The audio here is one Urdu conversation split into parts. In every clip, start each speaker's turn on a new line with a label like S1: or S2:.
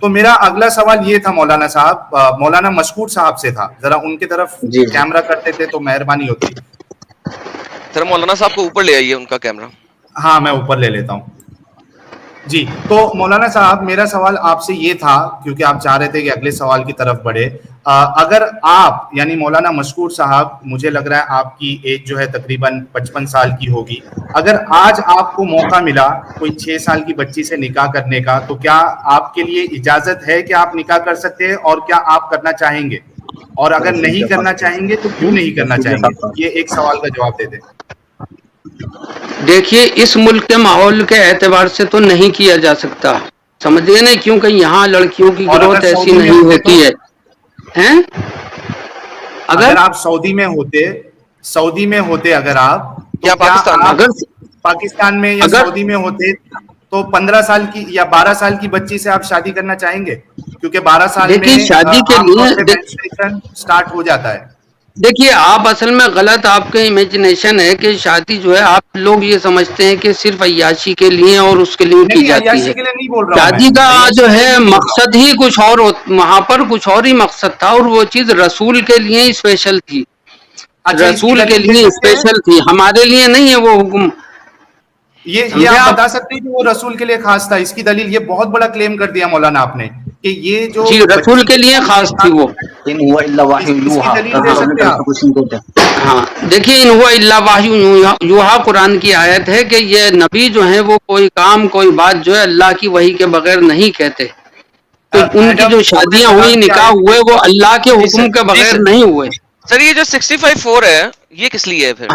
S1: تو میرا اگلا سوال یہ تھا مولانا صاحب، مولانا مشکور صاحب سے تھا، ذرا ان کی طرف کیمرہ کرتے تھے تو مہربانی ہوتی.
S2: سر مولانا صاحب کو اوپر لے آئیے ان کا کیمرہ.
S1: ہاں میں اوپر لے لیتا ہوں. جی تو مولانا صاحب میرا سوال آپ سے یہ تھا، کیونکہ آپ چاہ رہے تھے کہ اگلے سوال کی طرف بڑھے. اگر آپ یعنی مولانا مشکور صاحب، مجھے لگ رہا ہے آپ کی ایج جو ہے تقریباً 55 سال کی ہوگی، اگر آج آپ کو موقع ملا کوئی 6 سال کی بچی سے نکاح کرنے کا، تو کیا آپ کے لیے اجازت ہے کہ آپ نکاح کر سکتے ہیں، اور کیا آپ کرنا چاہیں گے؟ اور اگر نہیں کرنا چاہیں گے تو کیوں نہیں کرنا چاہیں گے؟ یہ ایک سوال کا جواب دے دیں.
S3: دیکھیے اس ملک کے ماحول کے اعتبار سے تو نہیں کیا جا سکتا، سمجھ گئے نہیں، کیونکہ یہاں لڑکیوں کی گروتھ ایسی نہیں ہوتی ہے.
S1: اگر آپ سعودی میں ہوتے اگر آپ، تو کیا آپ پاکستان میں یا سعودی میں ہوتے تو 15 سال کی یا 12 سال کی بچی سے آپ شادی کرنا چاہیں گے؟ کیونکہ 12 سال میں
S3: شادی کے
S1: عام طور
S3: لیے
S1: پہ مینسٹریشن سٹارٹ ہو جاتا ہے.
S3: دیکھیے آپ اصل میں غلط، آپ کے امیجنیشن ہے کہ شادی جو ہے آپ لوگ یہ سمجھتے ہیں کہ صرف عیاشی کے لیے اور اس کے لیے کی جاتی ہے. شادی کا جو ہے مقصد ہی کچھ اور، وہاں پر کچھ اور ہی مقصد تھا، اور وہ چیز رسول کے لیے اسپیشل تھی، رسول کے لیے اسپیشل تھی، ہمارے لیے نہیں ہے وہ حکم.
S1: یہ آپ بتا سکتے ہیں کہ وہ رسول کے لیے خاص تھا؟ اس کی دلیل، یہ بہت بڑا کلیم کر دیا مولانا آپ نے کہ یہ جو
S3: جی رسول کے لیے خاص تھی وہ. ہاں دیکھیے ان ہوا الا وحی یوحا قرآن کی آیت ہے کہ یہ نبی جو ہیں وہ کوئی کام کوئی بات جو ہے اللہ کی وحی کے بغیر نہیں کہتے. تو ان کی جو شادیاں ہوئی، نکاح ہوئے، وہ اللہ کے حکم کے بغیر نہیں ہوئے.
S2: سر یہ جو 65:4 ہے یہ کس لیے ہے پھر؟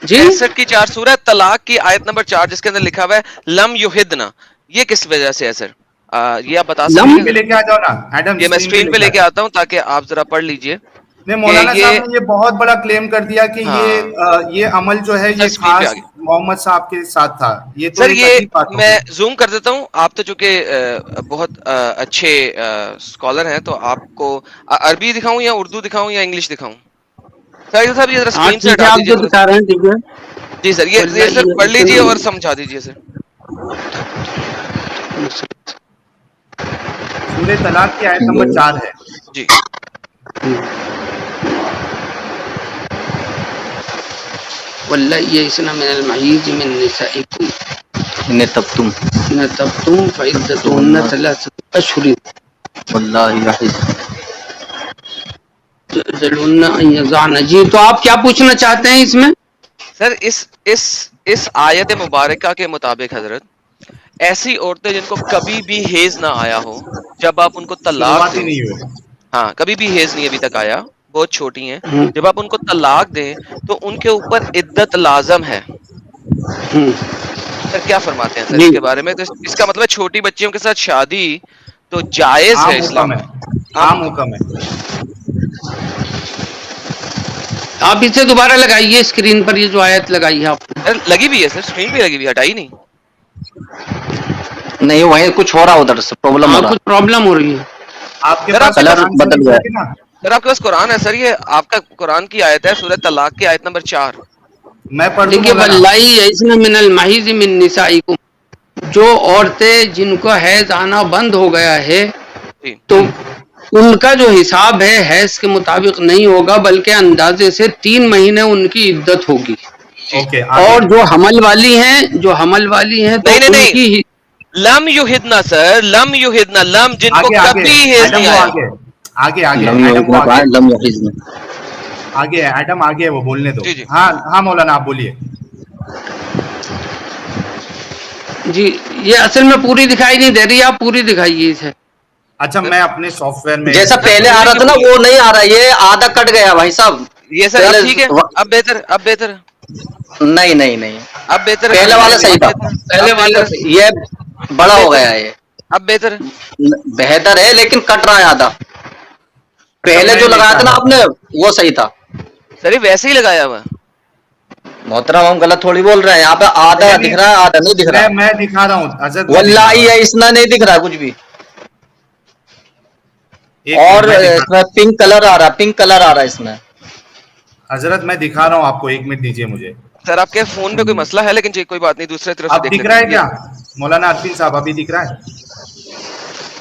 S3: جی
S2: 65 کی 4 سورہ طلاق کی آیت نمبر 4 جس کے اندر لکھا ہوا ہے لم یحدنا، یہ کس وجہ سے ہے سر؟ یہ آپ بتا سکتے ہیں؟
S1: لے کے آ جاؤ نا ایڈم،
S2: یہ میں اسکرین پہ لے کے آتا ہوں تاکہ آپ ذرا پڑھ لیجئے.
S1: نہیں مولانا صاحب نے یہ بہت بڑا کلیم کر دیا کہ یہ عمل جو ہے یہ خاص محمد صاحب کے ساتھ تھا. یہ تو
S2: سر
S1: ایک
S2: یہ
S1: عجیب بات ہے.
S2: میں زوم کر دیتا ہوں، آپ تو چونکہ بہت اچھے اسکالر ہیں تو آپ کو عربی دکھاؤں یا اردو دکھاؤں یا انگلش دکھاؤں؟ سر صاحب یہ ذرا اسکرین سے ہٹا دیجیے. جی سر یہ سر پڑھ لیجیے اور سمجھا دیجیے سر.
S1: سورہ طلاق کی آیت نمبر 4 ہے.
S2: جی
S3: واللہ یئسن من المحیض من نسائکم
S4: نتبتم
S3: فعدتهن 3 اشہر
S4: واللہ یحض.
S3: جی تو آپ کیا پوچھنا چاہتے ہیں اس میں؟
S2: سر اس آیت مبارکہ کے مطابق حضرت ایسی عورتیں جن کو کبھی بھی حیض نہ آیا ہو، جب آپ ان کو طلاق دیں، ہاں کبھی بھی حیض نہیں ابھی تک آیا، بہت چھوٹی ہیں، جب آپ ان کو طلاق دیں تو ان کے اوپر عدت لازم ہے. سر کیا فرماتے ہیں سر اس کے بارے میں؟ تو اس کا مطلب چھوٹی بچیوں کے ساتھ شادی تو جائز ہے اسلام میں، عام حکم ہے.
S3: آپ اسے دوبارہ لگائیے اسکرین پر، یہ جو آیت لگائی ہے آپ نے.
S2: لگی بھی ہے سر، اسکرین پہ لگی ہوئی، ہٹائی نہیں.
S4: نہیں وہیں کچھ ہو رہا ادھر سے پرابلم ہو رہا،
S3: کچھ پرابلم ہو رہی ہے.
S1: آپ کے پاس
S4: کلر بدل گیا.
S2: سر آپ کے پاس قرآن ہے سر، یہ آپ کا قرآن کی آیت ہے سورہ طلاق کی آیت نمبر 4.
S1: میں پڑھ دوں
S3: دیکھیے
S1: مولانا.
S3: واللہ یئسن من المحیض من نسائکم، جو عورتیں جن کو حیض آنا بند ہو گیا ہے تو ان کا جو حساب ہے حیض کے مطابق نہیں ہوگا، بلکہ اندازے سے 3 مہینے ان کی عدت ہوگی. اور جو حمل والی ہیں تو ان کی
S2: لم یحدنا سر، لم یحدنا، لم جن کو کبھی حیض نہیں آیا.
S1: آگے ایڈم آگے وہ بولنے دو. ہاں مولانا آپ بولیے.
S3: جی یہ اصل میں پوری دکھائی نہیں دے رہی، آپ پوری دکھائیے اسے.
S1: اچھا میں اپنے سافٹ ویئر میں
S4: جیسا پہلے آ رہا تھا نا وہ نہیں آ رہا، یہ آدھا کٹ گیا بھائی صاحب.
S2: یہ سر اب ٹھیک ہے، اب بہتر
S4: نہیں
S2: اب بہتر ہے.
S4: پہلے والا صحیح تھا،
S2: پہلے والا
S4: یہ بڑا ہو گیا ہے، یہ
S2: اب بہتر
S4: بہتر ہے لیکن کٹ رہا ہے آدھا. پہلے جو لگایا تھا نا آپ نے وہ صحیح تھا
S2: سر، ویسے ہی لگایا ہوا.
S4: محترم ہم غلط تھوڑی بول رہے ہیں، یہاں پہ آدھا دکھ رہا ہے آدھا نہیں دکھ رہا.
S1: میں دکھا رہا ہوں
S4: واللہ یئسن نہیں دکھ رہا کچھ بھی، اور اس میں پنک کلر آ رہا ہے اس میں.
S1: حضرت میں دکھا رہا ہوں آپ کو، 1 منٹ دیجیے مجھے.
S2: سر آپ کے فون پہ کوئی مسئلہ ہے لیکن کوئی بات نہیں، دوسرے طرف سے
S1: اب
S2: دیکھ
S1: دکھ رہا ہے کیا مولانا عارفین صاحب؟ ابھی دکھ رہا ہے؟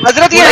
S2: حضرت یہ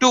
S2: 2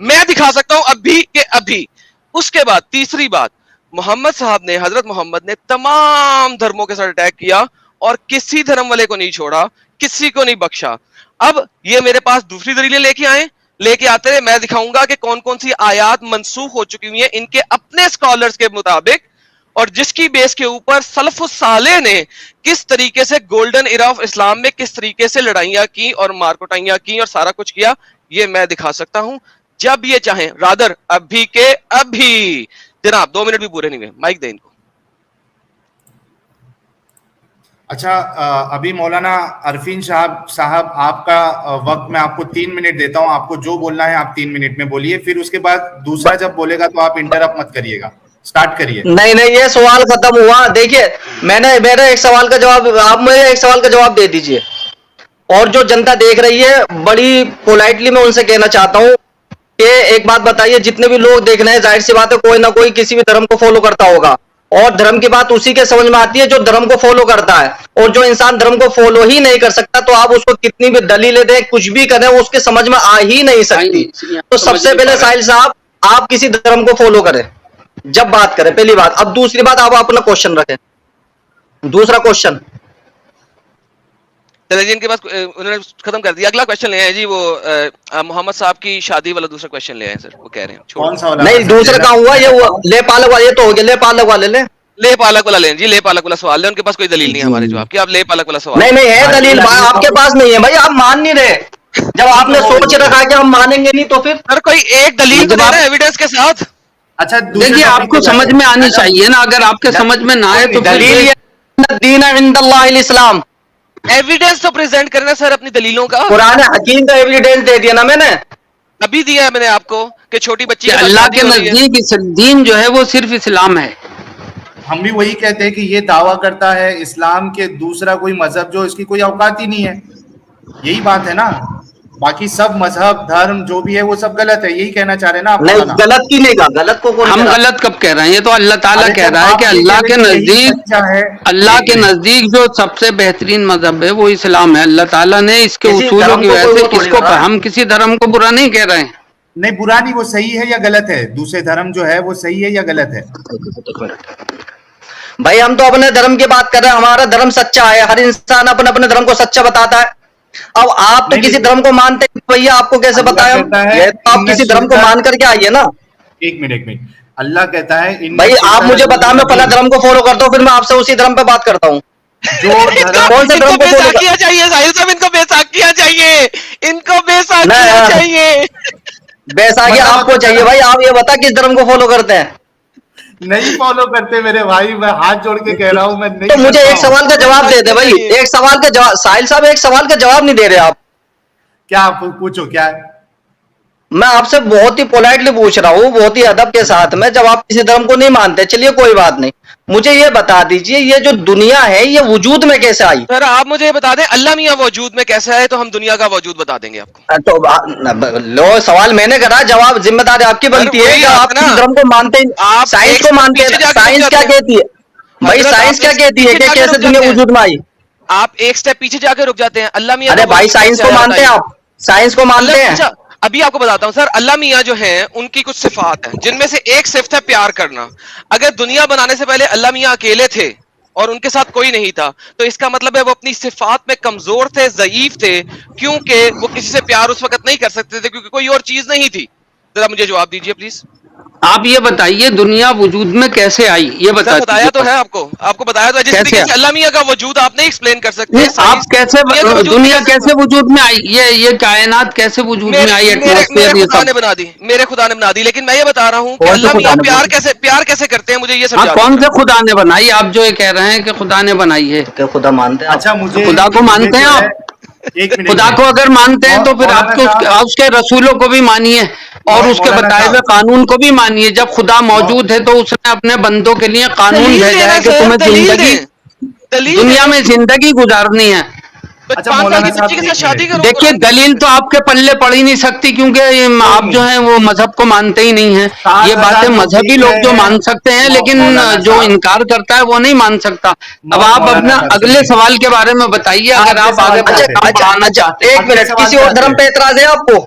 S2: میں دکھا سکتا ہوں ابھی کہ ابھی. اس کے بعد تیسری بات, محمد صاحب نے, حضرت محمد نے تمام دھرموں کے ساتھ اٹیک کیا اور کسی دھرم والے کو نہیں چھوڑا, کسی کو نہیں بخشا. اب یہ میرے پاس دوسری دلیلیں لے کے آتے رہے, میں دکھاؤں گا کہ کون کون سی آیات منسوخ ہو چکی ہوئی ہیں ان کے اپنے اسکالرز کے مطابق, اور جس کی بیس کے اوپر سلف الصالح نے کس طریقے سے گولڈن ایرا آف اسلام میں کس طریقے سے لڑائیاں کی اور مارکوٹائیاں کی اور سارا کچھ کیا, یہ میں دکھا سکتا ہوں جب یہ چاہیں. رادر ابھی کے ابھی. جناب 2 منٹ بھی پورے نہیں ہوئے, مائک دیں ان کو.
S1: اچھا, ابھی مولانا عرفین صاحب آپ کا وقت میں آپ کو 3 منٹ دیتا ہوں, آپ کو جو بولنا ہے آپ 3 منٹ میں بولیے, پھر اس کے بعد دوسرا جب بولے گا تو آپ انٹرپٹ مت کریے گا, سٹارٹ کریے.
S4: نہیں یہ سوال ختم ہوا. دیکھیے میرا ایک سوال کا جواب, آپ میرے ایک سوال کا جواب دے دیجئے, اور جو جنتا دیکھ رہی ہے بڑی پولائٹلی میں ان سے کہنا چاہتا ہوں کہ ایک بات بتائیے, جتنے بھی لوگ دیکھ رہے ہیں ظاہر سی بات ہے کوئی نہ کوئی کسی بھی دھرم کو فالو کرتا ہوگا, اور دھرم کی بات اسی کے سمجھ میں آتی ہے جو دھرم کو فالو کرتا ہے, اور جو انسان دھرم کو فالو ہی نہیں کر سکتا تو آپ اس کو کتنی بھی دلیلیں دیں, کچھ بھی کریں, وہ اس کے سمجھ میں آ ہی نہیں سکتی. تو سب سے پہلے ساحل صاحب آپ کسی دھرم کو فالو کریں جب بات کریں, پہلی بات. اب دوسری بات, آپ اپنا کوشچن رکھیں. دوسرا کوشچن
S2: چلے جی, ان کے پاس انہوں نے ختم کر دیا. اگلا کوشچن لے آئے جی, وہ محمد صاحب کی شادی والا دوسرا کوشچن لے آئے سر, وہ کہہ رہے ہیں.
S1: کون سا والا؟
S4: نہیں دوسرا کہاں ہوا, یہ لے پالک والا, یہ تو ہو گیا, لے پالک والے لے.
S2: لے پالک والا لیں جی, لے پالک والا سوال لیں. ان کے پاس کوئی دلیل نہیں ہے ہمارے جواب کی, آپ لے پالک والا سوال.
S4: نہیں ہے دلیل, آپ کے پاس نہیں ہے بھائی, آپ مان نہیں رہے. جب آپ نے سوچ رکھا کہ ہم مانیں گے نہیں تو پھر
S2: سر کوئی ایک دلیل تو دینا ایویڈنس کے ساتھ.
S1: اچھا
S3: دیکھیے آپ کو سمجھ میں آنی چاہیے نا, اگر آپ کے سمجھ میں نہ آئے تو
S4: دلیل دین عند اللہ الاسلام,
S2: ایویڈنس تو پریزنٹ کرنا سر اپنی دلیلوں کا.
S4: قرآن حکیم کا ایویڈنس دے دیا نا میں نے,
S2: ابھی دیا ہے میں نے آپ کو کہ چھوٹی بچی
S3: کہ اللہ کے نزدیک دین جو ہے وہ صرف اسلام ہے.
S1: ہم بھی وہی کہتے ہیں کہ یہ دعویٰ کرتا ہے اسلام کے دوسرا کوئی مذہب جو اس کی کوئی اوقات ہی نہیں ہے, یہی بات ہے نا. باقی سب مذہب دھرم جو بھی ہے وہ سب غلط ہے, یہی کہنا چاہ رہے ہیں نا آپ.
S4: نہیں غلط کی نہیں کہا, غلط کو
S3: ہم غلط کب کہہ رہے ہیں, یہ تو اللہ تعالیٰ کہہ رہا ہے کہ اللہ کے نزدیک جو سب سے بہترین مذہب ہے وہ اسلام ہے. اللہ تعالیٰ نے اس کے اصولوں کی وجہ سے اس کو, ہم کسی دھرم کو برا نہیں کہہ رہے ہیں.
S1: نہیں برا نہیں, وہ صحیح ہے یا غلط ہے, دوسرے دھرم جو ہے وہ صحیح ہے یا غلط ہے.
S4: بھائی ہم تو اپنے دھرم کی بات کر رہے ہیں, ہمارا دھرم سچا ہے, ہر انسان اپنے اپنے دھرم کو سچا بتاتا ہے. اب آپ تو کسی دھرم کو مانتے ہیں بھیا, آپ کو کیسے بتایا, آپ کسی دھرم کو مان کر کے آئیے نا.
S1: ایک منٹ, اللہ کہتا ہے
S4: بھائی آپ مجھے بتا, میں فلاں دھرم کو فالو کرتا ہوں, پھر میں آپ سے اسی دھرم پہ بات کرتا ہوں. کون سے دھرم کو فالو
S2: کیا چاہیے ساحل صاحب, ان کو بیساکھیاں چاہیے, ان کو بیساکھیاں چاہیے.
S4: بیساکھی آپ کو چاہیے بھائی, آپ یہ بتا کس دھرم کو فالو کرتے ہیں.
S1: نہیں فالو کرتے میرے بھائی, میں ہاتھ جوڑ کے کہہ رہا ہوں میں نہیں.
S4: تو مجھے ایک سوال کا جواب دے دے بھائی, ایک سوال کا جواب. ساحل صاحب ایک سوال کا جواب نہیں دے رہے آپ.
S1: کیا پوچھو, کیا ہے؟
S4: میں آپ سے بہت ہی پولائٹلی پوچھ رہا ہوں, بہت ہی ادب کے ساتھ میں, جب آپ کسی دھرم کو نہیں مانتے چلیے کوئی بات نہیں, مجھے یہ بتا دیجئے یہ جو دنیا ہے یہ وجود میں کیسے آئی.
S2: سر آپ مجھے یہ بتا دیں اللہ میاں وجود میں کیسے آئے, تو ہم دنیا کا وجود بتا دیں گے آپ کو.
S4: تو لو سوال میں نے کرا, جواب ذمہ داری آپ کی بنتی ہے کہ آپ کسی دھرم کو مانتے ہیں, سائنس کو مانتے ہیں. سائنس کیا کہتی ہے بھائی, سائنس کیا کہتی ہے کہ کیسے دنیا وجود میں آئی.
S2: آپ ایک سٹیپ پیچھے جا کے رک جاتے ہیں. اللہ میاں,
S4: ارے بھائی سائنس کو مانتے ہیں آپ, سائنس کو مانتے ہیں.
S2: ابھی آپ کو بتاتا ہوں سر, اللہ میاں جو ہیں ان کی کچھ صفات ہیں جن میں سے ایک صفت ہے پیار کرنا. اگر دنیا بنانے سے پہلے اللہ میاں اکیلے تھے اور ان کے ساتھ کوئی نہیں تھا, تو اس کا مطلب ہے وہ اپنی صفات میں کمزور تھے, ضعیف تھے, کیونکہ وہ کسی سے پیار اس وقت نہیں کر سکتے تھے کیونکہ کوئی اور چیز نہیں تھی. ذرا مجھے جواب دیجئے پلیز.
S3: آپ یہ بتائیے دنیا وجود میں کیسے آئی, یہ
S2: بتایا تو ہے آپ کو بتایا تو ہے, جس طریقے سے اللہ میاں کا وجود آپ نہیں ایکسپلین کر سکتے.
S3: آپ کیسے دنیا کیسے وجود میں آئی, یہ کائنات کیسے وجود میں آئی,
S2: میرے خدا نے بنا دی. لیکن میں یہ بتا رہا ہوں کہ اللہ میاں پیار کیسے کرتے ہیں, مجھے یہ سمجھا.
S3: کون سے خدا نے بنائی, آپ جو یہ کہہ رہے ہیں کہ خدا نے بنائی ہے,
S4: کہ خدا مانتے ہیں.
S1: اچھا مجھے
S3: خدا کو مانتے ہیں آپ, خدا کو اگر مانتے ہیں تو پھر آپ اس کے رسولوں کو بھی مانیے اور اس کے بتائے ہوئے قانون کو بھی مانیے. جب خدا موجود ہے تو اس نے اپنے بندوں کے لیے قانون بھیجا ہے کہ تمہیں دنیا میں زندگی گزارنی ہے. دیکھیے دلیل تو آپ کے پلے پڑ ہی نہیں سکتی کیونکہ آپ جو ہیں وہ مذہب کو مانتے ہی نہیں ہیں. یہ باتیں مذہبی لوگ جو مان سکتے ہیں لیکن جو انکار کرتا ہے وہ نہیں مان سکتا. اب آپ اپنا اگلے سوال کے بارے میں بتائیے, اگر آپ آگے
S4: ایک منٹ, کسی اور دھرم پہ اعتراض ہے آپ کو؟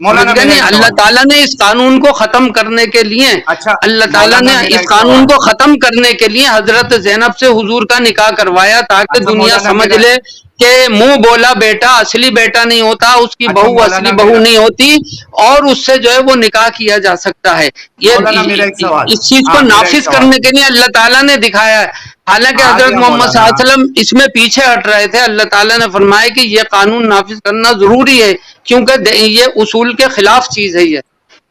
S1: مولانا
S3: اللہ تعالیٰ نے اس قانون کو ختم کرنے کے لیے اللہ تعالیٰ نے اس قانون کو ختم کرنے کے لیے حضرت زینب سے حضور کا نکاح کروایا تاکہ دنیا سمجھ لے کہ منہ بولا بیٹا اصلی بیٹا نہیں ہوتا، اس کی بہو اصلی بہو نہیں ہوتی، اور اس سے جو ہے وہ نکاح کیا جا سکتا ہے۔ یہ اس چیز کو نافذ کرنے کے لیے اللہ تعالیٰ نے دکھایا ہے۔ حالانکہ حضرت محمد صلی اللہ علیہ وسلم اس میں پیچھے ہٹ رہے تھے، اللہ تعالیٰ نے فرمایا کہ یہ قانون نافذ کرنا ضروری ہے کیونکہ یہ اصول کے خلاف چیز ہے۔ یہ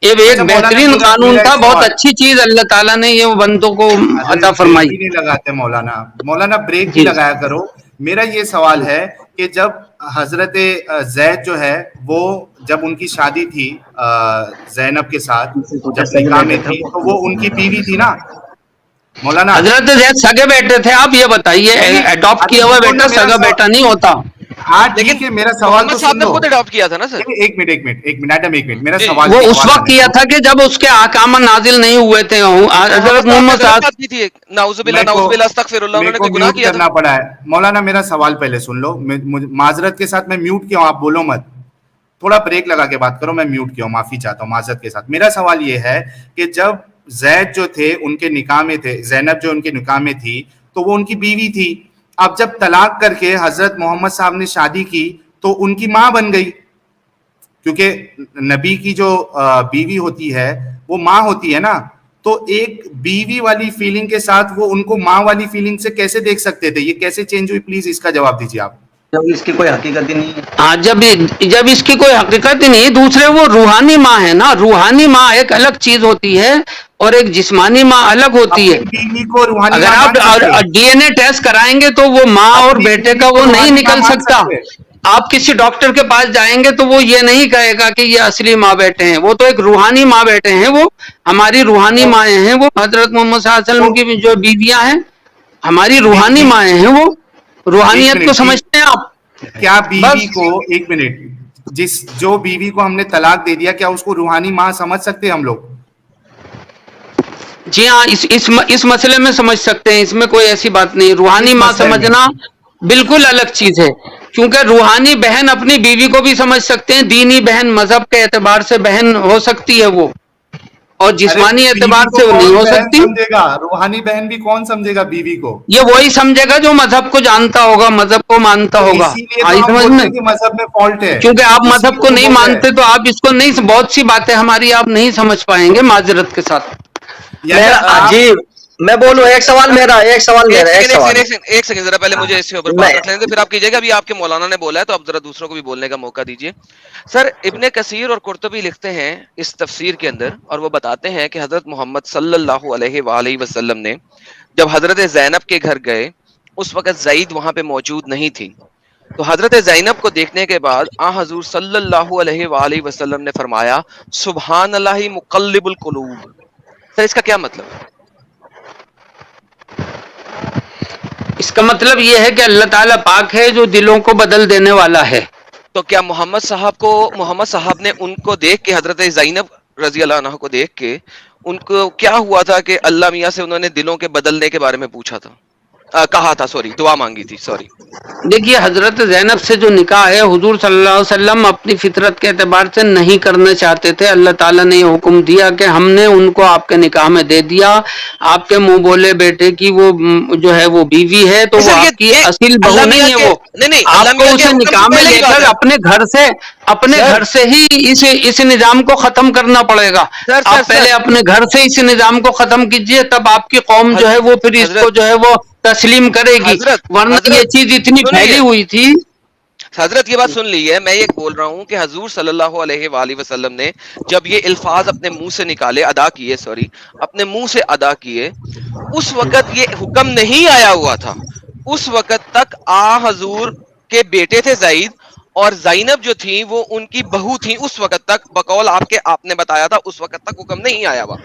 S3: ایک بہترین قانون تھا، بہت اچھی چیز اللہ تعالیٰ نے یہ بندوں کو عطا فرمائی۔
S1: نہیں لگاتے مولانا بریک ہی لگایا کرو۔ میرا یہ سوال ہے کہ جب حضرت زید جو ہے وہ جب ان کی شادی تھی زینب کے ساتھ، جب نکاح میں تھی تو وہ ان کی بیوی تھی نا مولانا؟
S3: حضرت زید سگے بیٹے تھے، آپ یہ بتائیے اڈاپٹ کیا ہوا بیٹا سگا بیٹا نہیں ہوتا۔
S1: ہاں لیکن میرا سوال تو
S2: صاحب نے خود اڈاپٹ کیا تھا نا سر۔
S1: ایک منٹ میرا سوال
S3: وہ اس وقت کیا تھا کہ جب اس کے احکام نازل نہیں ہوئے تھے۔ حضرت محمد
S1: کرنا پڑا ہے مولانا۔ میرا سوال پہلے سن لو، معذرت کے ساتھ میں میوٹ کیا ہوں، آپ بولو مت، تھوڑا بریک لگا کے بات کرو، میں میوٹ کیا ہوں، معافی چاہتا ہوں معذرت کے ساتھ۔ میرا سوال یہ ہے کہ جب زید جو تھے ان کے نکاح میں تھے، زینب جو ان کے نکاح میں تھی تو وہ ان کی بیوی تھی۔ اب جب طلاق کر کے حضرت محمد صاحب نے شادی کی تو ان کی ماں بن گئی، کیونکہ نبی کی جو بیوی ہوتی ہے وہ ماں ہوتی ہے نا، تو ایک بیوی والی فیلنگ کے ساتھ وہ ان کو ماں والی فیلنگ سے کیسے دیکھ سکتے تھے؟ یہ کیسے چینج ہوئی؟ پلیز اس کا جواب دیجیے آپ۔
S4: جب اس کی کوئی حقیقت ہی نہیں ہے۔
S3: ہاں جب اس کی کوئی حقیقت ہی نہیں، دوسرے وہ روحانی ماں ہے نا، روحانی ماں ایک الگ چیز ہوتی ہے اور ایک جسمانی ماں الگ ہوتی ہے۔ اگر آپ ڈی این اے ٹیسٹ کرائیں گے تو وہ ماں اور بیٹے کا وہ نہیں نکل سکتا۔ آپ کسی ڈاکٹر کے پاس جائیں گے تو وہ یہ نہیں کہے گا کہ یہ اصلی ماں بیٹے ہیں، وہ تو ایک روحانی ماں بیٹے ہیں، وہ ہماری روحانی مائیں ہیں۔ وہ حضرت محمد صلی اللہ علیہ وسلم کی جو بیویاں ہیں ہماری روحانی مائیں ہیں، وہ روحانیت کو سمجھتے ہیں آپ؟
S1: کیا بیوی کو ایک منٹ جو بیوی کو ہم نے طلاق دے دیا کیا اس کو روحانی ماں سمجھ سکتے ہیں ہم لوگ؟
S3: جی ہاں، اس مسئلے میں سمجھ سکتے ہیں، اس میں کوئی ایسی بات نہیں۔ روحانی ماں سمجھنا بالکل الگ چیز ہے، کیونکہ روحانی بہن اپنی بیوی کو بھی سمجھ سکتے ہیں، دینی بہن مذہب کے اعتبار سے بہن ہو سکتی ہے وہ، اور جسمانی اعتبار سے وہ نہیں ہو سکتی۔
S1: روحانی بہن بھی کون سمجھے گا بیوی کو؟
S3: یہ وہی سمجھے گا جو مذہب کو جانتا ہوگا، مذہب کو مانتا ہوگا۔
S1: مذہب میں فالٹ ہے،
S3: کیونکہ آپ مذہب کو نہیں مانتے تو آپ اس کو نہیں، بہت سی باتیں ہماری آپ نہیں سمجھ پائیں گے معذرت کے ساتھ۔
S4: جی میں بولوں، ایک سوال میرا
S2: ایک سیکنڈ ذرا پہلے مجھے اس کے اوپر بات رکھ لینے دیں، پھر آپ کیجیے گا۔ ابھی آپ کے مولانا نے بولا ہے تو اب ذرا دوسروں کو بھی بولنے کا موقع دیجیے۔ سر ابن کثیر اور قرطبی لکھتے ہیں اس تفسیر کے اندر، اور وہ بتاتے ہیں کہ حضرت محمد صلی اللہ علیہ وآلہ وسلم نے جب حضرت زینب کے گھر گئے اس وقت زید وہاں پہ موجود نہیں تھی، تو حضرت زینب کو دیکھنے کے بعد آ حضور صلی اللہ علیہ وآلہ وسلم نے فرمایا سبحان اللہ مقلب القلوب۔ سر اس کا کیا مطلب ہے؟
S3: اس کا مطلب یہ ہے کہ اللہ تعالیٰ پاک ہے جو دلوں کو بدل دینے والا ہے۔
S2: تو کیا محمد صاحب نے ان کو دیکھ کے، حضرت زینب رضی اللہ عنہ کو دیکھ کے ان کو کیا ہوا تھا کہ اللہ میاں سے انہوں نے دلوں کے بدلنے کے بارے میں پوچھا تھا، کہا تھا، دعا مانگی تھی؟
S3: دیکھیے حضرت زینب سے جو نکاح ہے حضور صلی اللہ علیہ وسلم اپنی فطرت کے اعتبار سے نہیں کرنا چاہتے تھے، اللہ تعالیٰ نے یہ حکم دیا کہ ہم نے ان کو آپ کے نکاح میں دے دیا، آپ کے منہ بولے بیٹے کی وہ جو ہے وہ بیوی ہے، تو وہ آپ کی اصل بہو نہیں ہے، وہ آپ کو اسے نکاح میں لے کر اپنے گھر سے ہی اس نظام کو ختم کرنا پڑے گا۔ آپ پہلے اپنے گھر سے اس نظام کو ختم کیجئے، تب آپ کی قوم جو ہے وہ پھر اس کو جو ہے وہ تسلیم کرے گی، ورنہ یہ چیز اتنی پھیلی ہوئی تھی۔
S2: حضرت یہ بات سن لی ہے، میں یہ بول رہا ہوں کہ حضور صلی اللہ علیہ وآلہ وسلم نے جب یہ الفاظ اپنے منہ سے نکالے، اپنے منہ سے ادا کیے، اس وقت یہ حکم نہیں آیا ہوا تھا، اس وقت تک حضور کے بیٹے تھے زید، اور زینب جو تھی وہ ان کی بہو تھی، اس وقت تک بقول آپ نے بتایا تھا اس وقت تک حکم نہیں آیا ہوا۔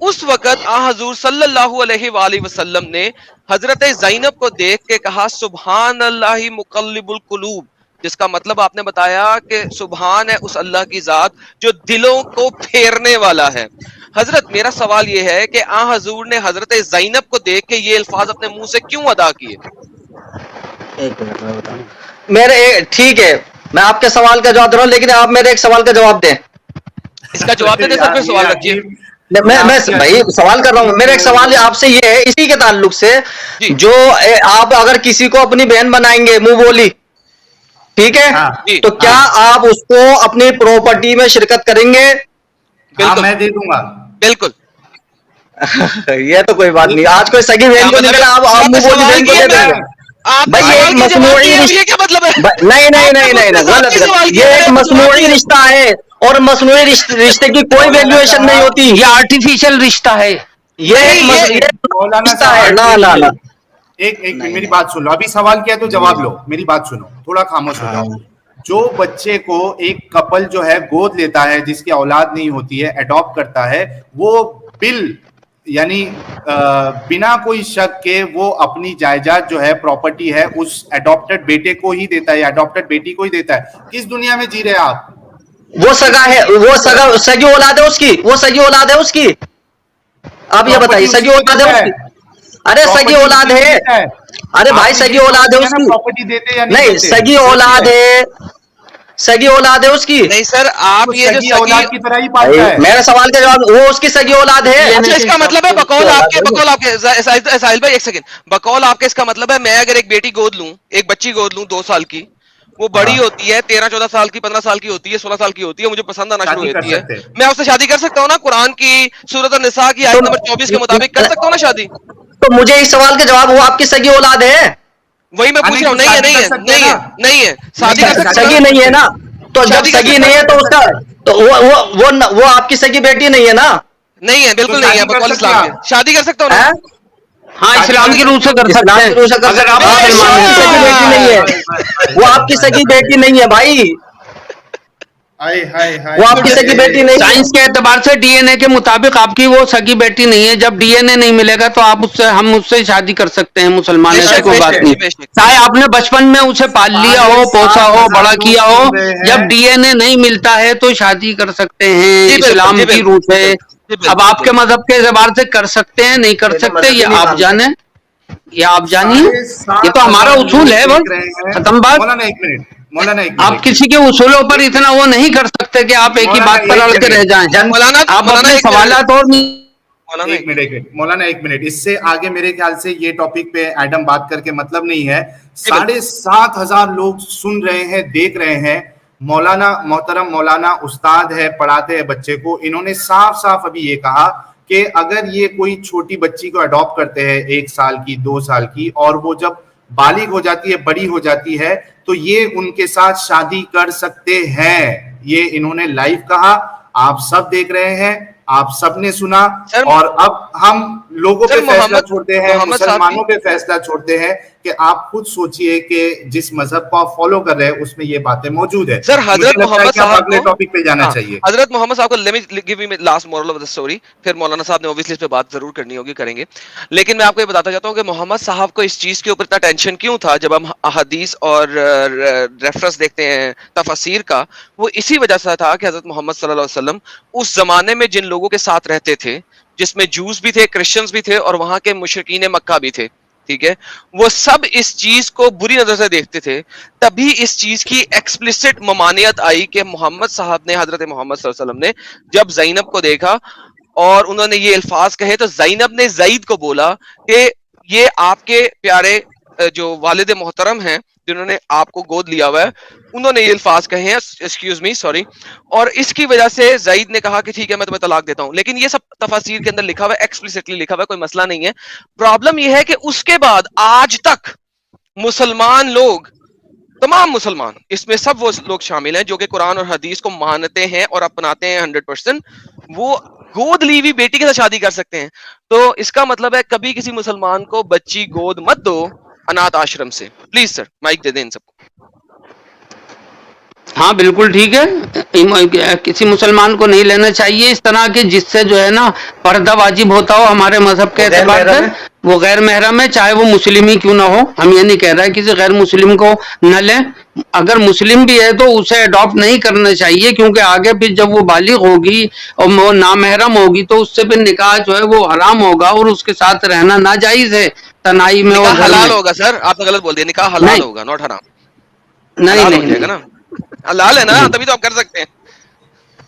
S2: اس وقت حضور صلی اللہ علیہ وآلہ وسلم نے حضرت زینب کو دیکھ کے کہا سبحان اللہ مقلب القلوب، جس کا مطلب آپ نے بتایا کہ سبحان ہے اس اللہ کی ذات جو دلوں کو پھیرنے والا ہے۔ حضرت میرا سوال یہ ہے کہ حضور نے حضرت زینب کو دیکھ کے یہ الفاظ اپنے منہ سے کیوں ادا کیے؟
S4: ایک منٹ ٹھیک ہے، میں آپ کے سوال کا جواب دے رہا ہوں، لیکن آپ میرے ایک سوال کا جواب دیں۔
S2: اس کا جواب دے دیں سر، پھر سوال رکھیے.
S4: میں بھائی سوال کر رہا ہوں. میرا ایک سوال آپ سے یہ ہے اسی کے تعلق سے، جو آپ اگر کسی کو اپنی بہن بنائیں گے منہ بولی، ٹھیک ہے، تو کیا آپ اس کو اپنی پراپرٹی میں شرکت کریں گے؟
S1: بالکل میں دے دوں گا.
S2: بالکل.
S4: یہ تو کوئی بات نہیں. آج کوئی سگی بہن کو نکلا آپ منہ بولی بہن کو دے دیں گے؟ بھائی یہ ایک مصنوعی نہیں نہیں نہیں نہیں غلط. یہ ایک مصنوعی رشتہ ہے اور مصنوعی رشتے کی کوئی ویلیویشن نہیں ہوتی.
S3: یہ آرٹیفیشل رشتہ ہے.
S4: یہ
S1: مولانا
S4: رشتہ ہے. نا نا نا
S1: ایک میری بات سن لو. ابھی سوال کیا تو جواب لو. میری بات سنو, تھوڑا خاموش ہو جاؤ. جو بچے کو ایک کپل جو ہے گود لیتا ہے, جس کی اولاد نہیں ہوتی ہے, اڈاپٹ کرتا ہے, وہ بل یعنی بنا کوئی شک کے وہ اپنی جائیداد جو ہے پراپرٹی ہے اس اڈاپٹڈ بیٹے کو ہی دیتا ہے یا اڈاپٹڈ بیٹی کو ہی دیتا ہے. کس دنیا میں جی رہے آپ؟
S4: وہ سگا ہے, وہ سگی اولاد ہے اس کی, وہ سگی اولاد ہے اس کی. آپ یہ بتائیے سگی اولاد ہے اس کی؟ ارے سگی اولاد ہے, ارے بھائی سگی اولاد ہے اس کی.
S1: پراپرٹی دیتے یا
S4: نہیں سگی اولاد ہے, سگی اولاد ہے اس کی.
S2: نہیں سر آپ یہ جو
S1: اولاد کی طرح ہی پالتا ہے.
S4: میرا سوال کا جواب, وہ اس کی سگی اولاد ہے.
S2: اچھا اس کا مطلب ہے بقول آپ کے ساحل بھائی ایک سیکنڈ, بقول آپ کے اس کا مطلب ہے میں اگر ایک بیٹی گود لوں, ایک بچی گود لوں 2 سال کی, وہ بڑی ہوتی ہے 13-14 سال کی, 15 سال کی ہوتی ہے, 16 سال کی ہوتی ہے, مجھے پسند آنا شروع ہوتی ہے, میں اس سے شادی کر سکتا ہوں نا؟ قرآن کی سورۃ النساء کی آیت نمبر 24 کے مطابق کر سکتا ہوں نا شادی؟
S4: تو مجھے اس سوال کا جواب, وہ آپ کی سگی اولاد ہے؟
S2: وہی میں پوچھ رہا ہوں. نہیں ہے, نہیں ہے, نہیں ہے, نہیں ہے, شادی کر سکتا
S4: سگی نہیں ہے نا. تو جب سگی نہیں ہے تو اس کا تو وہ آپ کی سگی بیٹی نہیں ہے نا؟
S2: نہیں ہے, بالکل نہیں ہے. بقول اسلام کے شادی کر سکتا ہوں نا؟
S3: ہاں اسلام کی روح سے کر سکتے ہیں.
S4: اگر آپ کی سگی بیٹی نہیں ہے, وہ آپ کی سگی بیٹی نہیں ہے بھائی, وہ آپ کی سگی بیٹی نہیں ہے.
S3: سائنس کے اعتبار سے ڈی این اے کے مطابق آپ کی وہ سگی بیٹی نہیں ہے. جب ڈی این اے نہیں ملے گا تو آپ ہم اس سے شادی کر سکتے ہیں مسلمان, ایسی کوئی بات نہیں. چاہے آپ نے بچپن میں اسے پال لیا ہو, پوسا ہو, بڑا کیا ہو, جب ڈی این اے نہیں ملتا ہے تو شادی کر سکتے ہیں اسلام کی روح سے. اب آپ کے مذہب کے اعتبار سے کر سکتے ہیں نہیں کر سکتے یہ آپ جانیں, یہ آپ جانیے, یہ تو ہمارا اصول ہے. بس ختم بات.
S1: مولانا
S3: آپ کسی کے اصولوں پر اتنا وہ نہیں کر سکتے کہ آپ ایک ہی بات پر اڑ کے رہ جائیں. آپ اپنے سوالات اور
S1: مولانا ایک منٹ, اس سے آگے میرے خیال سے یہ ٹاپک پہ ایڈم بات کر کے مطلب نہیں ہے. 7,500 لوگ سن رہے ہیں, دیکھ رہے ہیں. مولانا محترم مولانا استاد ہے, پڑھاتے ہیں بچے کو. انہوں نے صاف صاف ابھی یہ کہا کہ اگر یہ کوئی چھوٹی بچی کو اڈاپٹ کرتے ہیں 1 سال کی 2 سال کی, اور وہ جب بالغ ہو جاتی ہے, بڑی ہو جاتی ہے, تو یہ ان کے ساتھ شادی کر سکتے ہیں. یہ انہوں نے لائیو کہا, آپ سب دیکھ رہے ہیں, آپ سب نے سنا. اور اب ہم لوگوں پہ فیصلہ چھوڑتے ہیں, مسلمانوں پہ فیصلہ چھوڑتے ہیں کہ آپ خود سوچئے کہ جس مذہب کو آپ فالو کر رہے ہیں اس میں یہ باتیں موجود ہیں.
S2: سر حضرت محمد صاحب
S1: اگلے ٹاپک پہ جانا چاہیے.
S2: حضرت محمد صاحب کو let me give you last moral of the story, پھر مولانا صاحب نے obviously اس پہ بات ضرور کرنی ہوگی, کریں گے. لیکن میں آپ کو یہ بتاتا چاہتا ہوں کہ محمد صاحب کو اس چیز کے اوپر اتنا ٹینشن کیوں تھا جب ہم احادیث اور ریفرنس دیکھتے ہیں تفاسیر کا. وہ اسی وجہ سے تھا کہ حضرت محمد صلی اللہ علیہ وسلم اس زمانے میں جن لوگوں کے ساتھ رہتے تھے, جس میں جوز بھی تھے, کرسچنز بھی تھے, اور وہاں کے مشرکین مکہ بھی تھے, ٹھیک ہے, وہ سب اس چیز کو بری نظر سے دیکھتے تھے. تبھی اس چیز کی ایکسپلسٹ ممانعت آئی کہ محمد صاحب نے, حضرت محمد صلی اللہ علیہ وسلم نے جب زینب کو دیکھا اور انہوں نے یہ الفاظ کہے, تو زینب نے زید کو بولا کہ یہ آپ کے پیارے جو والد محترم ہیں جنہوں نے آپ کو گود لیا ہوا ہے, انہوں نے یہ الفاظ کہے ہیں, ایکسکیوز می سوری, اور اس کی وجہ سے زید نے کہا کہ ٹھیک ہے میں تمہیں طلاق دیتا ہوں. لیکن یہ سب تفاسیر کے اندر لکھا ہوا ہے, ایکسپلسٹلی لکھا ہوا ہے, کوئی مسئلہ نہیں ہے. پرابلم یہ ہے کہ اس کے بعد آج تک مسلمان لوگ, تمام مسلمان, اس میں سب وہ لوگ شامل ہیں جو کہ قرآن اور حدیث کو مانتے ہیں اور اپناتے ہیں 100%, وہ گود لی ہوئی بیٹی کے ساتھ شادی کر سکتے ہیں. تو اس کا مطلب ہے کبھی کسی مسلمان کو بچی گود مت دو انات آشرم سے. پلیز سر مائک دے دیں ان سب کو.
S3: ہاں بالکل ٹھیک ہے, کسی مسلمان کو نہیں لینا چاہیے اس طرح کے جس سے جو ہے نا پردہ واجب ہوتا ہو ہمارے مذہب کے اعتبار سے. وہ غیر محرم ہے, چاہے وہ مسلم ہی کیوں نہ ہو. ہم یہ نہیں کہہ رہے کسی غیر مسلم کو نہ لیں. اگر مسلم بھی ہے تو اسے اڈاپٹ نہیں کرنا چاہیے, کیونکہ آگے پھر جب وہ بالغ ہوگی اور وہ نامحرم ہوگی تو اس سے پھر نکاح جو ہے وہ حرام ہوگا اور اس کے ساتھ رہنا ناجائز ہے تنہائی میں.
S2: نکاح حلال ہوگا سر, آپ نے غلط بول دیا, نکاح حلال ہوگا ناٹ حرام.
S3: نہیں
S2: حلال ہو جائے گا نا, حلال ہے نا, تبھی تو آپ کر سکتے ہیں.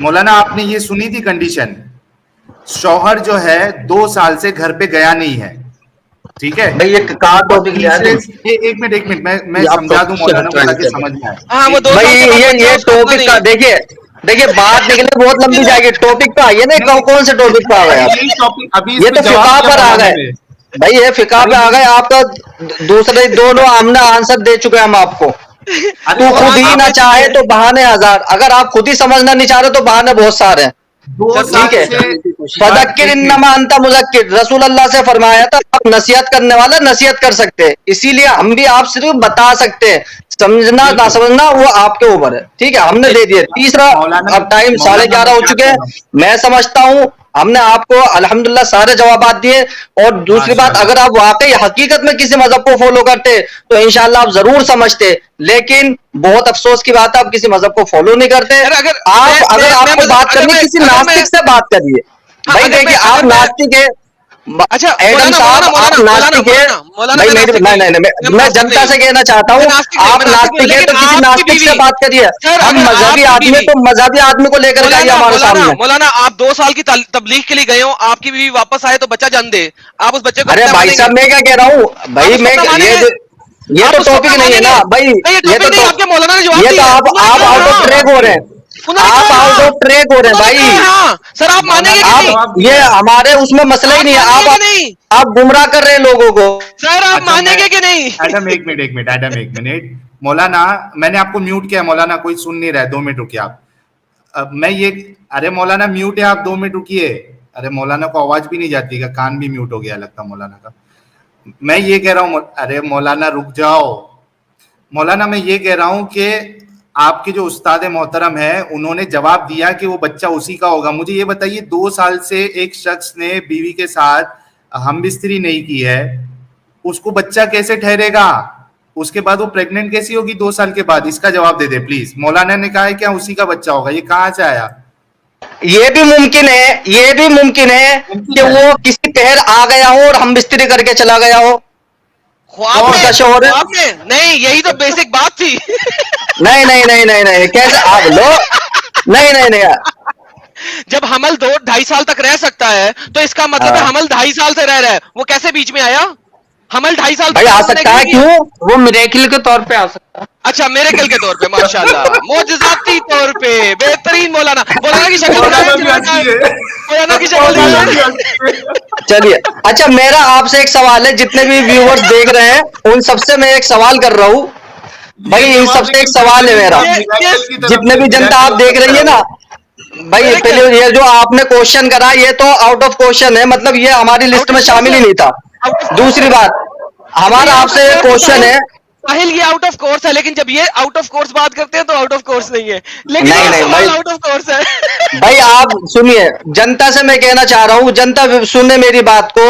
S1: مولانا آپ نے یہ سنی تھی کنڈیشن, شوہر جو ہے 2 سال سے گھر پہ گیا نہیں ہے, ٹھیک ہے,
S4: بھائی یہ کہاں ٹاپک لیا ہے؟
S1: ایک منٹ میں سمجھا دوں مولانا کو تاکہ سمجھ میں آئے.
S2: ہاں وہ 2
S4: بھائی یہ ٹاپک کا دیکھیے بات نکلے بہت لمبی جائے گی, ٹاپک پہ آئیے نا, کون سے ٹاپک پہ آ گئے آپ؟ یہ تو فقہ پر آ گئے بھائی, یہ فقہ پہ آ گئے آپ کا. دوسرے دونوں آمنا آنسر دے چکے ہم آپ کو. تو خود ہی نہ چاہے تو بہانے ہزار, اگر آپ خود ہی سمجھنا نہیں چاہ رہے تو بہانے بہت سارے ہیں. ٹھیک ہے, فذکر انما انت مذکر, رسول اللہ سے فرمایا تھا آپ نصیحت کرنے والا نصیحت کر سکتے, اسی لیے ہم بھی آپ صرف بتا سکتے ہیں, سمجھنا نہ سمجھنا وہ آپ کے اوپر ہے. ٹھیک ہے, ہم نے دے دیا. تیسرا, اب ٹائم 11:30 ہو چکے ہیں, میں سمجھتا ہوں ہم نے آپ کو الحمدللہ سارے جوابات دیے. اور دوسری بات, اگر آپ واقعی حقیقت میں کسی مذہب کو فالو کرتے تو انشاءاللہ آپ ضرور سمجھتے, لیکن بہت افسوس کی بات ہے آپ کسی مذہب کو فالو نہیں کرتے. آپ اگر آپ کو بات کرنی کسی ناستک سے بات کریے. بھائی دیکھیے آپ ناستک ہے, ایڈم صاحب آپ ناستک ہے. بھائی میں جنتا سے کہنا چاہتا ہوں آپ ناستک ہے تو کسی ناستک سے بات کریے. ہم مذہبی آدمی ہے تو مذہبی آدمی کو لے کر کے آئیے ہمارے سامنے.
S2: مولانا آپ 2 سال کی تبلیغ کے لیے گئے ہو, آپ کی بیوی واپس آئے تو بچہ جان دے, آپ اس بچے کو
S4: ارے بھائی صاحب میں کیا کہہ رہا ہوں بھائی, میں یہ تو ٹاپک نہیں ہے نا بھائی, یہ تو آپ آؤٹ آف ٹریک ہو رہے ہیں, آپ آؤٹ آف ٹریک ہو رہے ہیں بھائی.
S2: سر آپ مانیں گے
S4: آپ یہ ہمارے اس میں مسئلہ ہی نہیں ہے, آپ گمراہ کر رہے ہیں لوگوں کو.
S2: سر آپ مانیں گے کہ نہیں؟
S1: ایڈم ایک منٹ مولانا, میں نے آپ کو میوٹ کیا مولانا, کوئی سن نہیں رہا ہے, 2 منٹ رکیے آپ. میں یہ, ارے مولانا میوٹ ہے, آپ 2 منٹ رکیے. ارے مولانا کو آواز بھی نہیں جاتی گا, کان بھی میوٹ ہو گیا لگتا مولانا کا. میں یہ کہہ رہا ہوں, ارے مولانا رک جاؤ. مولانا میں یہ کہہ رہا ہوں کہ آپ کے جو استاد محترم ہے انہوں نے جواب دیا کہ وہ بچہ اسی کا ہوگا. مجھے یہ بتائیے 2 سال سے ایک شخص نے بیوی کے ساتھ ہم بستری نہیں کی ہے, اس کو بچہ کیسے ٹھہرے گا؟ اس کے بعد وہ پریگننٹ کیسی ہوگی 2 سال کے بعد؟ اس کا جواب دے دے پلیز. مولانا نے کہا ہے کیا اسی کا بچہ ہوگا, یہ کہاں سے آیا؟
S4: یہ بھی ممکن ہے کہ وہ کسی پہر آ گیا ہو اور ہم بستری کر کے چلا گیا ہو.
S2: نہیں, یہی تو بیسک بات تھی.
S4: نہیں کیسے آپ لوگ, نہیں
S2: جب حمل 2-2.5 سال تک رہ سکتا ہے تو اس کا مطلب ہے حمل 2.5 سال سے رہ رہا ہے, وہ کیسے بیچ میں آیا؟ حمل 2.5 سال
S4: بھائی آ سکتا ہے, کیوں وہ میریکل کے طور پہ آ سکتا ہے.
S2: اچھا میریکل کے طور پہ, ماشاءاللہ معجزاتی طور پہ بہترین. مولانا کی شکل مولانا کی شکل.
S4: چلیے اچھا, میرا آپ سے ایک سوال ہے, جتنے بھی ویورز دیکھ رہے ہیں ان سب سے میں ایک سوال کر رہا ہوں بھائی, ان سب سے ایک سوال ہے میرا, جتنے بھی جنتا آپ دیکھ رہی ہے نا بھائی, پہلے یہ جو آپ نے کوشچن کرا یہ تو آؤٹ آف کوشچن ہے, مطلب یہ ہماری لسٹ میں شامل ہی نہیں تھا. دوسری بات, ہمارا آپ سے کوشچن ہے,
S2: ساحل یہ آؤٹ آف کورس ہے, لیکن جب یہ آؤٹ آف کورس بات کرتے ہیں تو آؤٹ آف کورس نہیں ہے, لیکن
S4: نہیں
S2: آؤٹ آف کورس ہے.
S4: بھائی آپ سنیے, جنتا سے میں کہنا چاہ رہا ہوں, جنتا سننے میری بات کو,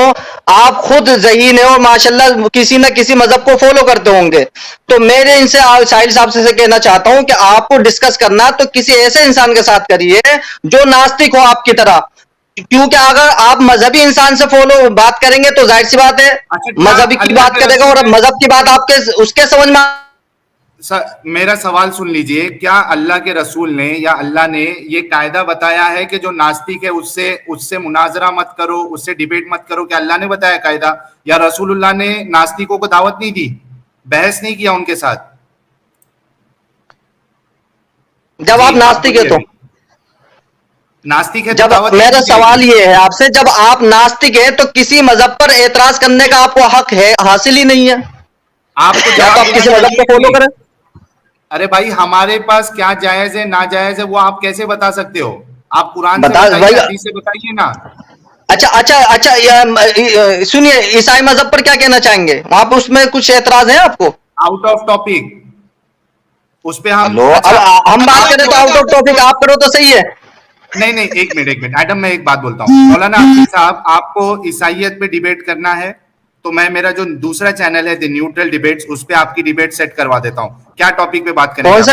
S4: آپ خود ذہین ہے اور ماشاءاللہ کسی نہ کسی مذہب کو فالو کرتے ہوں گے, تو میرے ان سے ساحل صاحب سے کہنا چاہتا ہوں کہ آپ کو ڈسکس کرنا تو کسی ایسے انسان کے ساتھ کریے جو ناستک ہو آپ کی طرح, کیونکہ اگر آپ مذہبی انسان سے فالو بات کریں گے تو ظاہر سی بات ہے مذہبی کی بات کرے گا, اور مذہب کی بات آپ کے اس کے سمجھ میں.
S1: میرا سوال سن لیجئے, کیا اللہ کے رسول نے یا اللہ نے یہ قاعدہ بتایا ہے کہ جو ناستک ہے اس سے مناظرہ مت کرو, اس سے ڈیبیٹ مت کرو؟ کیا اللہ نے بتایا قاعدہ, یا رسول اللہ نے ناستکوں کو دعوت نہیں دی, بحث نہیں کیا ان کے ساتھ؟
S4: جب آپ ناستک ہے تو
S1: ناستک ہے,
S4: جب میرا سوال یہ ہے آپ سے, جب آپ ناستک ہے تو کسی مذہب پر اعتراض کرنے کا آپ کو حق ہے, حاصل ہی نہیں ہے.
S1: آپ کو
S4: آپ کسی مذہب کو فالو کریں.
S1: ارے بھائی ہمارے پاس کیا جائز ہے ناجائز ہے وہ آپ کیسے بتا سکتے ہو؟ آپ قرآن سے بتائیے, حدیث سے بتائیے نا.
S4: اچھا سنیے, عیسائی مذہب پر کیا کہنا چاہیں گے آپ, اس میں کچھ اعتراض ہیں آپ کو؟
S1: آؤٹ آف ٹاپک اس پہ ہم
S4: بات کریں تو آؤٹ آف ٹاپک آپ کرو تو صحیح ہے.
S1: نہیں ایک منٹ ایڈم, میں ایک بات بولتا ہوں. مولانا عاقل صاحب, آپ کو عیسائیت پہ ڈیبیٹ کرنا ہے تو میں میرا جو دوسرا چینل ہے دی نیوٹرل ڈیبیٹس, اس پہ آپ کی ڈیبیٹ سیٹ کروا دیتا ہوں. کیا ٹاپک پہ بات کریں؟
S4: کون سا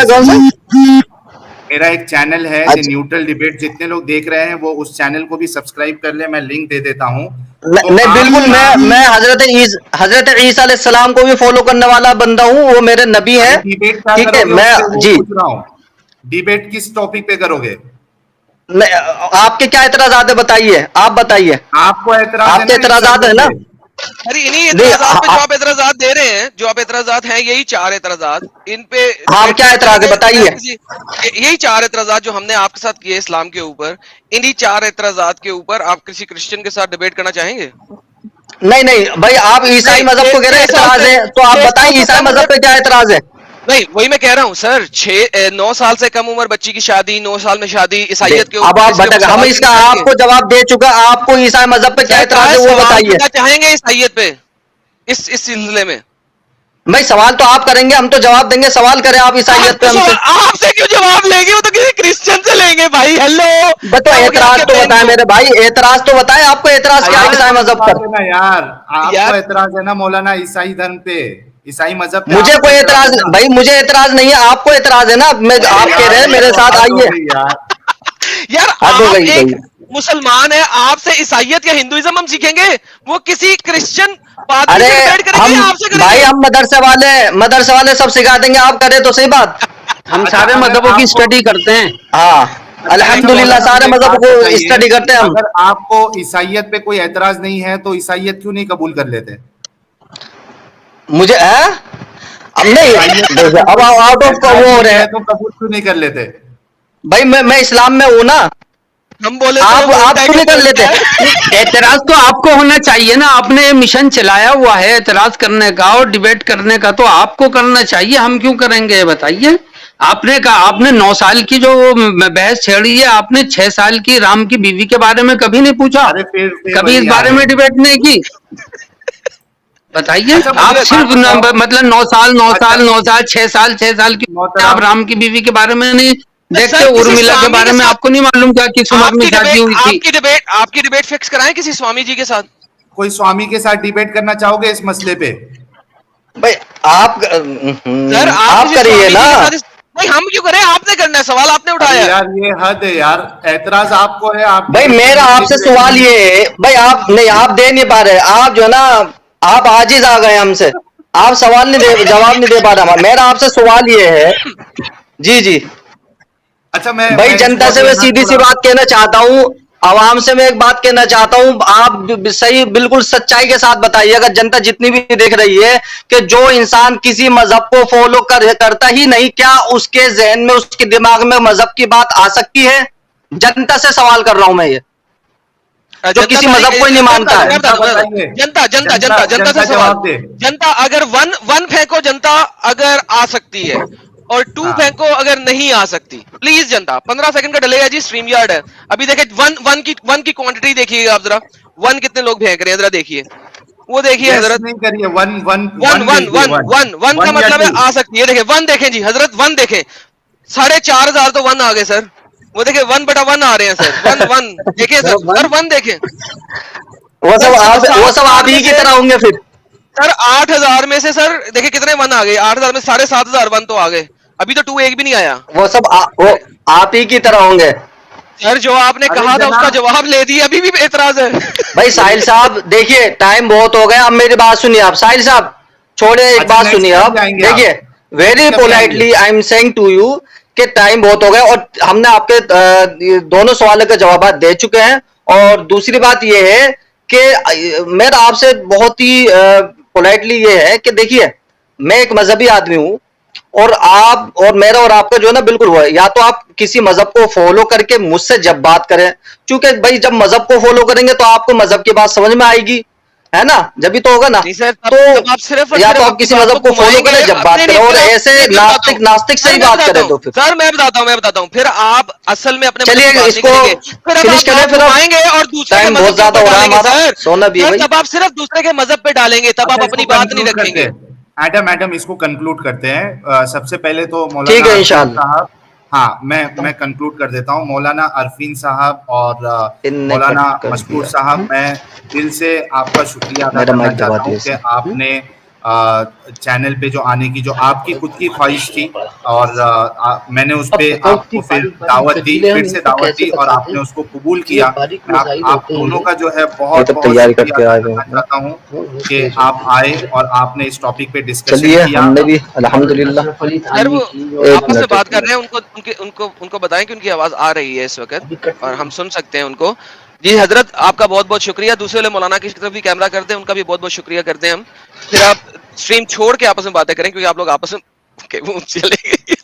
S1: میرا ایک چینل ہے دی نیوٹرل ڈیبیٹ, جتنے لوگ دیکھ رہے ہیں وہ اس چینل کو بھی سبسکرائب کر لیں, میں لنک دے دیتا ہوں.
S4: نہیں بالکل, میں حضرت عیسیٰ علیہ السلام کو بھی فالو کرنے والا بندہ ہوں, وہ میرے نبی ہیں. ٹھیک ہے, میں جی
S1: پوچھ رہا ہوں ڈیبیٹ کس ٹاپک پہ کرو گے؟
S4: آپ کے کیا اعتراضات ہے بتائیے, آپ بتائیے,
S1: آپ کو
S4: آپ کے اعتراضات ہے نا.
S2: ارے انہیں اعتراضات پہ جو آپ اعتراضات دے رہے ہیں, جو آپ اعتراضات ہیں, یہی 4 اعتراضات, ان پہ
S4: ہاں کیا اعتراض ہے بتائیے.
S2: یہی 4 اعتراضات جو ہم نے آپ کے ساتھ کیے اسلام کے اوپر, انہی 4 اعتراضات کے اوپر آپ کسی کرسچن کے ساتھ ڈیبیٹ کرنا چاہیں گے؟
S4: نہیں بھائی, آپ عیسائی مذہب کو کہہ رہے ہیں اعتراض ہے, تو آپ بتائیں عیسائی مذہب پہ کیا اعتراض ہے.
S2: نہیں وہی میں کہہ رہا ہوں سر, 9 سال سے کم عمر بچی کی شادی, 9 سال میں شادی, عیسائیت کے
S4: اب آپ بتا, ہم اس کا آپ کو جواب دے چکا, آپ کو عیسائی مذہب پہ کیا اعتراض ہے وہ بتائیے.
S2: چاہیں گے عیسائیت پہ اس سلسلے میں؟
S4: بھائی سوال تو آپ کریں گے, ہم تو جواب دیں گے. سوال کریں آپ عیسائیت پہ ہم سے.
S2: آپ سے کیوں جواب لیں گے, وہ تو کسی کرسچن سے لیں گے بھائی. ہیلو
S4: تو اعتراض تو بتائیں میرے بھائی, اعتراض تو بتائیں, آپ کو اعتراض کیا ہے عیسائی مذہب پر؟
S1: یار آپ کو اعتراض ہے نا مولانا عیسائی دھرم پہ, عیسائی مذہب پہ.
S4: مجھے کوئی اعتراض بھائی, مجھے اعتراض نہیں ہے, آپ کو اعتراض ہے نا. آپ کہہ رہے ہیں میرے ساتھ آئیے.
S2: یار آپ ایک مسلمان ہے, آپ سے عیسائیت یا ہندوازم ہم سیکھیں گے, وہ کسی کرسچن پادری سے ڈیبیٹ کریں گے یا آپ سے کریں گے؟
S4: بھائی ہم مدرسے والے سب سکھا دیں گے, آپ کریں تو صحیح بات.
S3: ہم سارے مذہبوں کی اسٹڈی کرتے ہیں.
S4: ہاں الحمدللہ سارے مذہب کو اسٹڈی کرتے ہیں ہم.
S1: اگر آپ کو عیسائیت پہ کوئی اعتراض نہیں ہے تو عیسائیت کیوں نہیں قبول کر لیتے؟
S4: مجھے نہیں, اب آؤٹ آف وہ ہو رہے ہیں
S1: تو قبول کیوں نہیں کر لیتے؟
S4: بھائی میں اسلام میں ہوں نا,
S2: ہم بولے
S4: آپ کیوں نہیں کر لیتے؟
S3: اعتراض تو آپ کو ہونا چاہیے نا, آپ نے مشن چلایا ہوا ہے اعتراض کرنے کا اور ڈیبیٹ کرنے کا, تو آپ کو کرنا چاہیے, ہم کیوں کریں گے بتائیے. آپ نے کہا, آپ نے 9 سال کی جو بحث چھیڑی ہے, آپ نے 6 سال کی رام کی بیوی کے بارے میں کبھی نہیں پوچھا, کبھی اس بارے میں ڈیبیٹ نہیں کی. بتائیے آپ صرف مطلب 9 سال 6 سال کی آپ رام کی بیوی کے بارے میں نہیں دیکھتے, ارملا کے بارے میں آپ کو نہیں معلوم کیا کس عمر میں شادی ہوئی تھی.
S2: آپ کی ڈیبیٹ فکس کرائیں کسی سوامی جی کے ساتھ.
S1: کوئی سوامی کے ساتھ ڈیبیٹ کرنا چاہو گے اس مسئلے پہ؟
S4: بھائی آپ کریے نا.
S2: نہیں ہم کیوں کریں, آپ نے کرنا ہے, سوال آپ نے اٹھایا.
S1: یار یہ حد ہے یار, اعتراض آپ کو ہے. آپ
S4: بھائی میرا آپ سے سوال یہ ہے, بھائی آپ دے نہیں پا رہے, آپ جو ہے نا آپ عاجز آ گئے ہم سے, آپ جواب نہیں دے پا رہے. میرا آپ سے سوال یہ ہے, جی
S1: اچھا میں
S4: بھائی جنتا سے میں سیدھی سی بات کہنا چاہتا ہوں, عوام سے میں ایک بات کہنا چاہتا ہوں, آپ صحیح بالکل سچائی کے ساتھ بتائیے, اگر جنتا جتنی بھی دیکھ رہی ہے, کہ جو انسان کسی مذہب کو فالو کرتا ہی نہیں, کیا اس کے ذہن میں, اس کے دماغ میں مذہب کی بات آ سکتی ہے؟ جنتا سے سوال کر رہا ہوں میں, یہ جو کسی مذہب کو ہی نہیں مانتا ہے.
S2: جنتا سے سوال, جنتا اگر ون پھینکو, جنتا اگر آ سکتی ہے, اور 2 پھینکو اگر نہیں آ سکتی, پلیز جنتا. 15 سیکنڈ کا ڈلے گا جی, اسٹریم یارڈ ہے ابھی. دیکھیں ون کی کوانٹٹی دیکھیے گا آپ ذرا, 1 کتنے لوگ پھینک رہے ہیں ذرا دیکھیے, وہ دیکھیے حضرت. ون کا مطلب ہے آ سکتی ہے. دیکھیں 1 دیکھیں جی حضرت, 1 دیکھیں, 4,500 تو 1 آ گئے سر. وہ دیکھیں 1/1 آ رہے ہیں سر, 1 دیکھیں سر 1 دیکھیں.
S4: وہ سب آپ ہی کی طرح ہوں گے پھر
S2: سر. 8,000 میں سے سر دیکھیں کتنے 1 آ گئے, 8,000 میں 7,500 1 تو آ گئے. ابھی تو 2 ایک بھی نہیں آیا.
S4: وہ سب آپ ہی کی طرح ہوں گے
S2: سر. جو آپ نے کہا تھا اس کا جواب لے دیا, ابھی بھی اعتراض ہے.
S4: بھائی ساحل صاحب دیکھیے ٹائم بہت ہو گیا, اب میری بات سنیے آپ. ساحل صاحب چھوڑے, ایک بات سنیے آپ, دیکھیے very politely I am saying to you کہ ٹائم بہت ہو گیا, اور ہم نے آپ کے دونوں سوالوں کے جوابات دے چکے ہیں. اور دوسری بات یہ ہے کہ میرا آپ سے بہت ہی پولائٹلی یہ ہے کہ دیکھیے میں ایک مذہبی آدمی ہوں, اور آپ اور میرا اور آپ کا جو ہے نا بالکل ہوا ہے, یا تو آپ کسی مذہب کو فالو کر کے مجھ سے جب بات کریں, چونکہ بھائی جب مذہب کو فالو کریں گے تو آپ کو مذہب کی بات سمجھ میں آئے گی, ہے نا, جبھی تو ہوگا نا. تو یا تو آپ کسی مذہب کو فالو کریں جب بات کریں, اور ایسے ناستک سے ہی بات کریں تو پھر.
S2: سر میں بتاتا ہوں پھر آپ اصل میں اپنے
S4: چلیے اس کو فنش کریں, پھر
S2: آئیں گے اور دوسرے کے
S4: بہت زیادہ ہو رہا ہے ہمارا سونا بھی.
S2: جب آپ صرف دوسرے کے مذہب پہ ڈالیں گے تب آپ اپنی بات نہیں رکھیں گے.
S1: ایڈم اس کو کنکلوڈ کرتے ہیں. سب سے پہلے تو
S4: ٹھیک ہے
S1: مولانا صاحب, ہاں میں کنکلوڈ کر دیتا ہوں. مولانا عرفین صاحب اور مولانا مشکور صاحب, میں دل سے آپ کا شکریہ ادا کرنا چاہتا ہوں کہ آپ نے چینل پہ جو آنے کی جو آپ کی خود کی خواہش تھی اور میں نے اس پہ آپ کو پھر دعوت دی، پھر سے دعوت دی اور آپ نے اس کو قبول کیا. میں آپ دونوں کا جو ہے بہت بہت شکریہ کرنا چاہتا ہوں کہ آپ آئے اور آپ نے اس ٹاپک پہ ڈسکشن کیا.
S4: ہم نے بھی الحمدللہ.
S2: سر وہ آپس میں بات کر رہے ہیں، ان کو بتائیں کہ ان کی آواز آ رہی ہے اس وقت اور ہم سن سکتے ہیں ان کو. جی حضرت آپ کا بہت بہت شکریہ. دوسرے والے مولانا کی طرف بھی کیمرہ کرتے ہیں، ان کا بھی بہت بہت شکریہ کرتے ہیں ہم. پھر آپ اسٹریم چھوڑ کے آپس میں باتیں کریں کیونکہ آپ لوگ آپس میں چلے گئے.